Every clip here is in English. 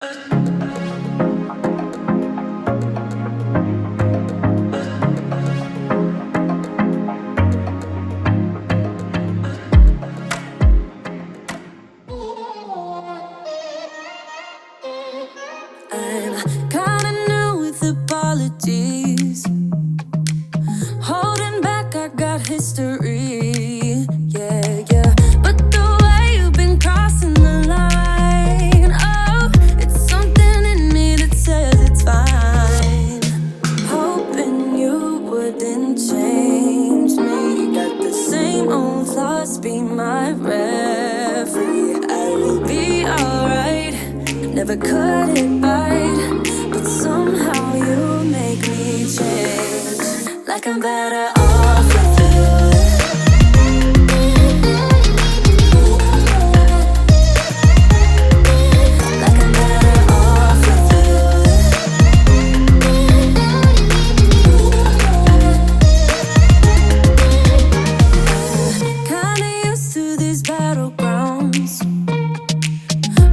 Kinda new with apologies. Holding back, I got history. Yeah, yeah. But the way you've been crossing the line, oh, it's something in me that says it's fine. Hoping you wouldn't change me. Got the same old thoughts, be my referee. I will be alright. Never cut it right, but somehow you make me change. Like I'm better off with you. Like I'm better off with you. Kinda used to these battlegrounds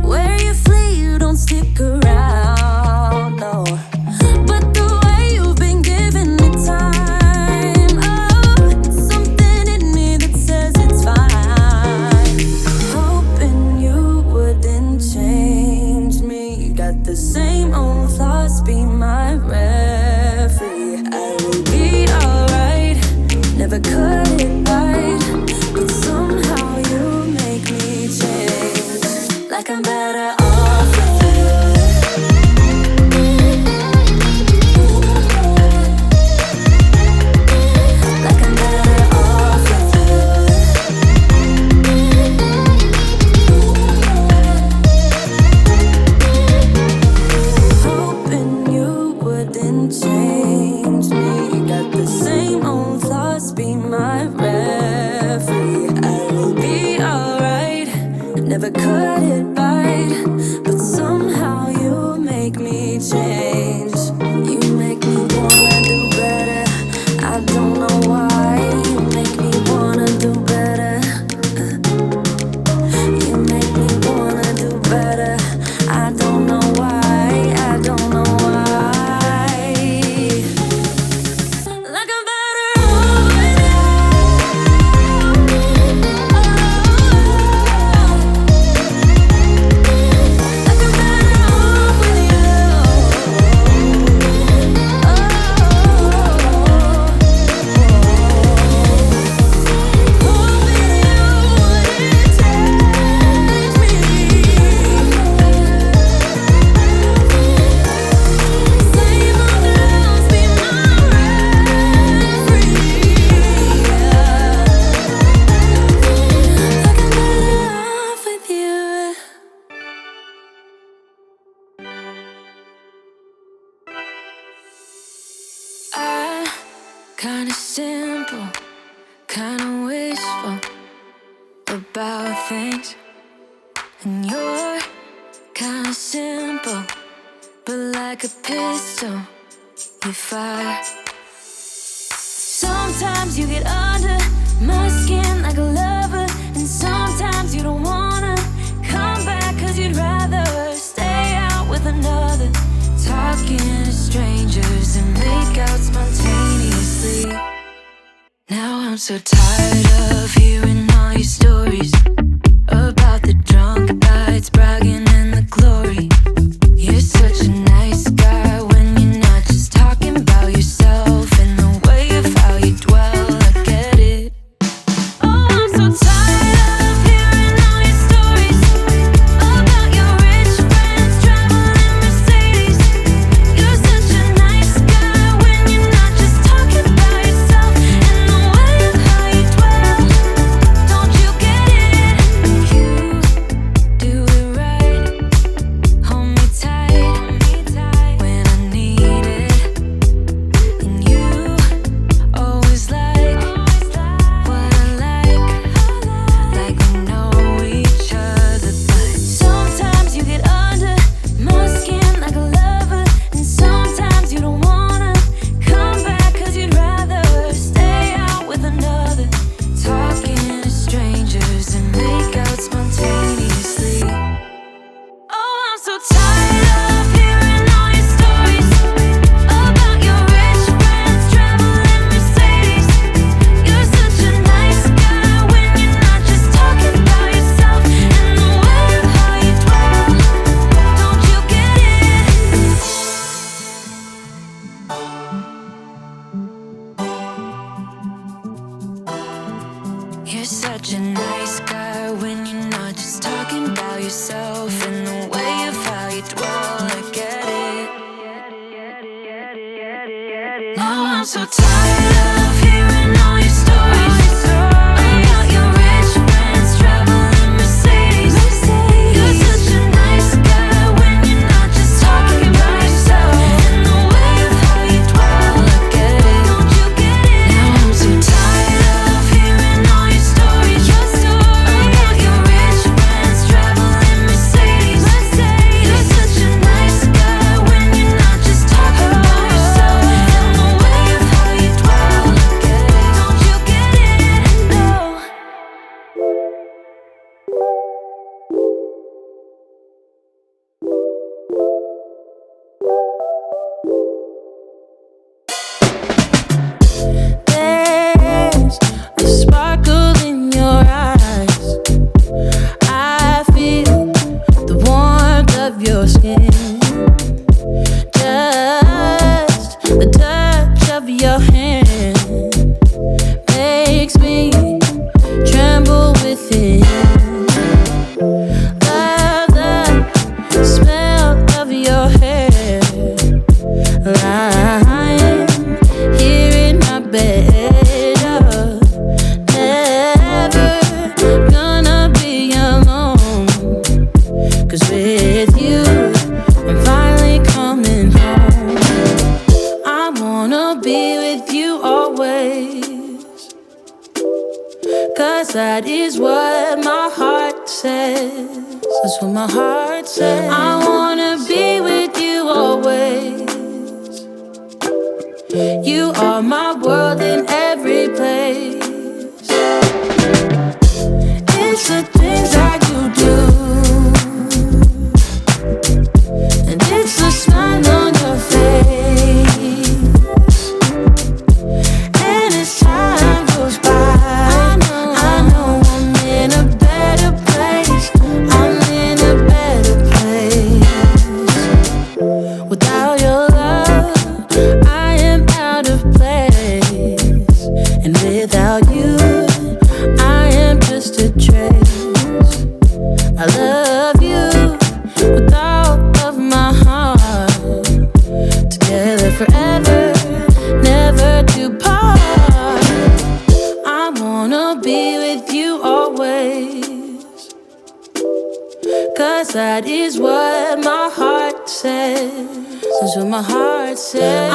where you flee, you don't stick around, no. But the way you've been giving me time, oh, it's something in me that says it's fine. Hoping you wouldn't change me. Got the same old thoughts, be my referee. I will be alright, never cut it right, but somehow you make me change. Like I'm better off with you. Like I'm better off with you. Hoping you wouldn't change me. Got the same old thoughts, be my referee. I will be alright, never cut it right, but somehow you make me change. You make me wanna do better. I don't know why. You make me wanna do better. You make me wanna do better. I don't know why. I don't know why. Like I'm better off with you. Like I'm better off with kinda simple, kinda wishful about things, and you're kinda simple, but like a pistol, you fire. Sometimes you get under my skin like a lover, and sometimes you don't wanna come back 'cause you'd rather stay out with another, talking to strangers and make out spontaneously. Now I'm so tired of hearing all your stories about the drunk nights, bragging in the glory. You're such a nice guy when you're not just talking about yourself and the way of how you dwell. I get it. Oh, I'm so tired of hearing all your stories about your rich friends traveling Mercedes. You're such a nice guy when you're not just talking about yourself and the way of how you dwell. Don't you get it? You do it right. dwell, I get it. Now I'm so tired of hearing all your stories about your rich friends traveling Mercedes. You're such a nice guy when you're not just talking about yourself. And the way of how you dwell, I get it. Don't you get it? Now I'm so tired of hearing all your stories about your rich friends traveling Mercedes. You're such a nice guy when you're not just talking about yourself. And the way of how you dwell, I get it. Don't you get it? No. There's a sparkle in your eyes. I feel the warmth of your skin. Just the touch of your hand makes me tremble within. Love the smell of your hair lying here in my bed. Never gonna be alone, 'cause with you I'm finally coming home. I wanna be with you always, 'cause that is what my heart says. That's what my heart says. I wanna be with you always. You are my world in every place. It's the things that you do, and it's the smile on your face. And as time goes by, I know I'm in a better place. I'm in a better place. Without your love, I am out of place. And without you, I am just a trace. I love you with all of my heart. Together forever, never to part. I wanna be with you always, 'cause that is what my heart says. That's what my heart says. I